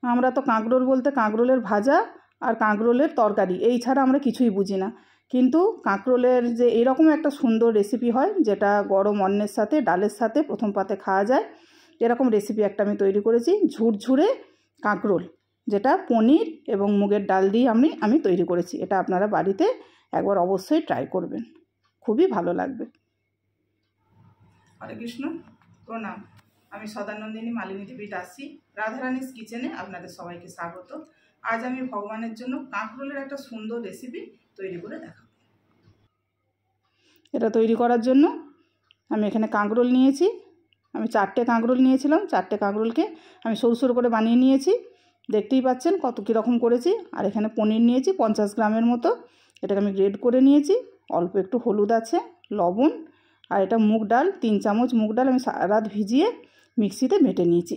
আমরা তো কাঁকরোল বলতে কাঁকরোলের ভাজা আর কাঁকরোলের তরকারি, এই ছাড়া আমরা কিছুই বুঝি না। কিন্তু কাঁকরোলের যে এরকম একটা সুন্দর রেসিপি হয় যেটা গরম অন্নের সাথে ডালের সাথে প্রথম পাতে খাওয়া যায়, এরকম রেসিপি একটা আমি তৈরি করেছি, ঝুরঝুরে কাঁকরোল, যেটা পনির এবং মুগের ডাল দিয়ে আমি তৈরি করেছি। এটা আপনারা বাড়িতে একবার অবশ্যই ট্রাই করবেন, খুবই ভালো লাগবে। হরে কৃষ্ণ, প্রণাম। আমি সদানন্দিনী মালিনী দেবী দাসী, রাধারানীস কিচেনে আপনাদের সবাইকে স্বাগত। আজ আমি ভগবানের জন্য কাঁকরোলের একটা সুন্দর রেসিপি তৈরি করে দেখাবো। এটা তৈরি করার জন্য আমি এখানে কাঁকরোল নিয়েছি। আমি 4টে কাঁকরোল নিয়েছিলাম। 4টে কাঁকরোলকে আমি সরু সরু করে বানিয়ে নিয়েছি, দেখতেই পাচ্ছেন কত কীরকম করেছি। আর এখানে পনির নিয়েছি 50 গ্রামের মতো, এটাকে আমি গ্রেড করে নিয়েছি। অল্প একটু হলুদ আছে, লবণ, আর এটা মুগ ডাল 3 চামচ মুগ ডাল আমি সারা রাত ভিজিয়ে মিক্সিতে বেটে নিয়েছি।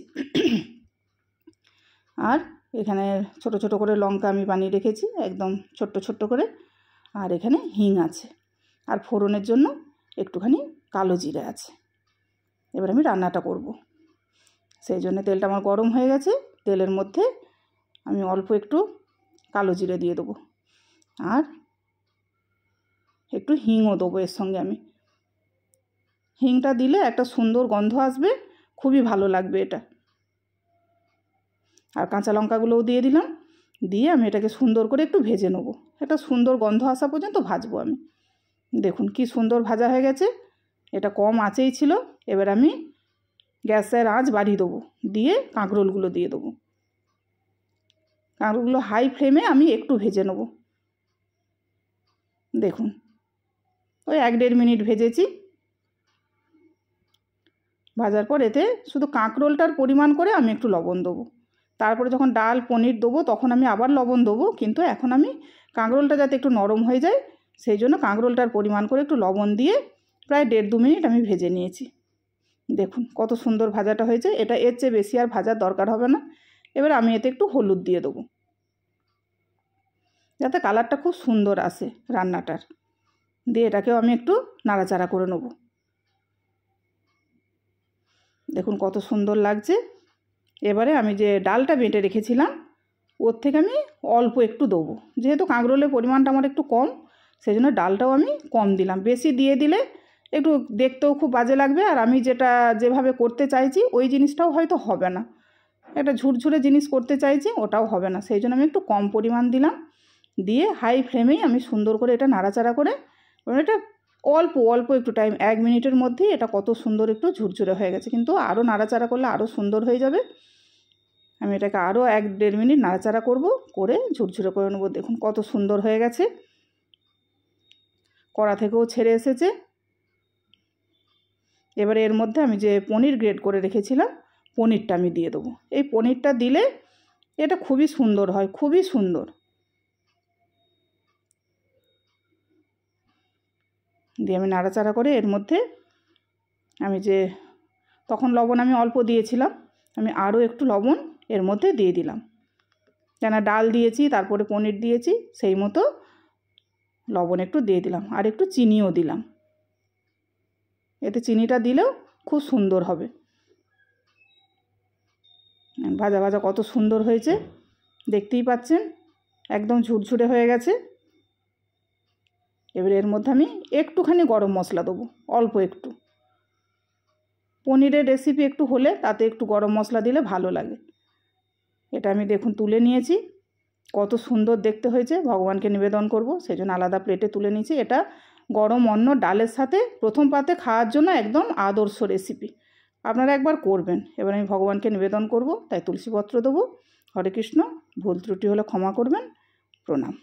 আর এখানে ছোট ছোট করে লঙ্কা আমি বানিয়ে রেখেছি, একদম ছোট্ট ছোট্ট করে। আর এখানে হিং আছে, আর ফোড়নের জন্য একটুখানি কালো জিরে আছে। এবার আমি রান্নাটা করব, সেই জন্য তেলটা আমার গরম হয়ে গেছে। তেলের মধ্যে আমি অল্প একটু কালো জিরে দিয়ে দেবো, আর একটু হিংও দেবো এর সঙ্গে। আমি হিংটা দিলে একটা সুন্দর গন্ধ আসবে, খুবই ভালো লাগবে এটা। আর কাঁচা লঙ্কাগুলোও দিয়ে দিলাম, দিয়ে আমি এটাকে সুন্দর করে একটু ভেজে নেব। একটা সুন্দর গন্ধ আসা পর্যন্ত ভাজবো আমি। দেখুন কি সুন্দর ভাজা হয়ে গেছে। এটা কম আঁচেই ছিল। এবার আমি গ্যাসের আঁচ বাড়িয়ে দেবো, দিয়ে কাঁকরোলগুলো দিয়ে দেবো। কাঁকরোলগুলো হাই ফ্লেমে আমি একটু ভেজে নেব। দেখুন ওই 1-1.5 মিনিট ভেজেছি। ভাজার পর এতে শুধু কাঁকরোলটার পরিমাণ করে আমি একটু লবণ দেবো। তারপরে যখন ডাল পনির দেবো তখন আমি আবার লবণ দেবো, কিন্তু এখন আমি কাঁকরোলটা যাতে একটু নরম হয়ে যায় সেই জন্য কাঁকরোলটার পরিমাণ করে একটু লবণ দিয়ে প্রায় 1.5-2 মিনিট আমি ভেজে নিয়েছি। দেখুন কত সুন্দর ভাজাটা হয়েছে। এটা এর চেয়ে বেশি আর ভাজার দরকার হবে না। এবার আমি এতে একটু হলুদ দিয়ে দেবো, যাতে কালারটা খুব সুন্দর আসে রান্নাটার। দিয়ে এটাকেও আমি একটু নাড়াচাড়া করে নেব। দেখুন কত সুন্দর লাগছে। এবারে আমি যে ডালটা বেটে রেখেছিলাম ওর থেকে আমি অল্প একটু দেবো, যেহেতু কাঁকরোলের পরিমাণটা আমার একটু কম, সেই জন্য ডালটাও আমি কম দিলাম। বেশি দিয়ে দিলে একটু দেখতেও খুব বাজে লাগবে, আর আমি যেভাবে করতে চাইছি ওই জিনিসটাও হয়তো হবে না। একটা ঝুরঝুরে জিনিস করতে চাইছি, ওটাও হবে না। সেই জন্য আমি একটু কম পরিমাণ দিলাম। দিয়ে হাই ফ্লেমেই আমি সুন্দর করে এটা নাড়াচাড়া করে, এটা অল্প অল্প একটু টাইম 1 মিনিটের মধ্যেই এটা কত সুন্দর একটু ঝুরঝুরে হয়ে গেছে, কিন্তু আরও নাড়াচাড়া করলে আরও সুন্দর হয়ে যাবে। আমি এটাকে আরও 1-1.5 মিনিট নাড়াচাড়া করব, করে ঝুরঝুরে করে নেব। দেখুন কত সুন্দর হয়ে গেছে, কড়া থেকেও ছেড়ে এসেছে। এবারে এর মধ্যে আমি যে পনির গ্রেড করে রেখেছিলাম পনিরটা আমি দিয়ে দেবো। এই পনিরটা দিলে এটা খুবই সুন্দর হয়, খুবই সুন্দর। দিয়ে আমি নাড়াচাড়া করে এর মধ্যে আমি যে তখন লবণ আমি অল্প দিয়েছিলাম, আমি আরও একটু লবণ এর মধ্যে দিয়ে দিলাম। কেন ডাল দিয়েছি তারপরে পনির দিয়েছি, সেই মতো লবণ একটু দিয়ে দিলাম। আর একটু চিনিও দিলাম, এতে চিনিটা দিলেও খুব সুন্দর হবে। ভাজা ভাজা কত সুন্দর হয়েছে দেখতেই পাচ্ছেন, একদম ঝুরঝুরে হয়ে গেছে। এবার এর মধ্যে আমি একটুখানি গরম মশলা দেবো, অল্প একটু। পনিরের রেসিপি একটু হলে তাতে একটু গরম মশলা দিলে ভালো লাগে। এটা আমি দেখুন তুলে নিয়েছি, কত সুন্দর দেখতে হয়েছে। ভগবানকে নিবেদন করব সেই জন্য আলাদা প্লেটে তুলে নিয়েছি। এটা গরম অন্ন ডালের সাথে প্রথম পাতে খাওয়ার জন্য একদম আদর্শ রেসিপি, আপনারা একবার করবেন। এবার আমি ভগবানকে নিবেদন করব, তাই তুলসীপত্র দেবো। হরে কৃষ্ণ। ভুল ত্রুটি হলে ক্ষমা করবেন। প্রণাম।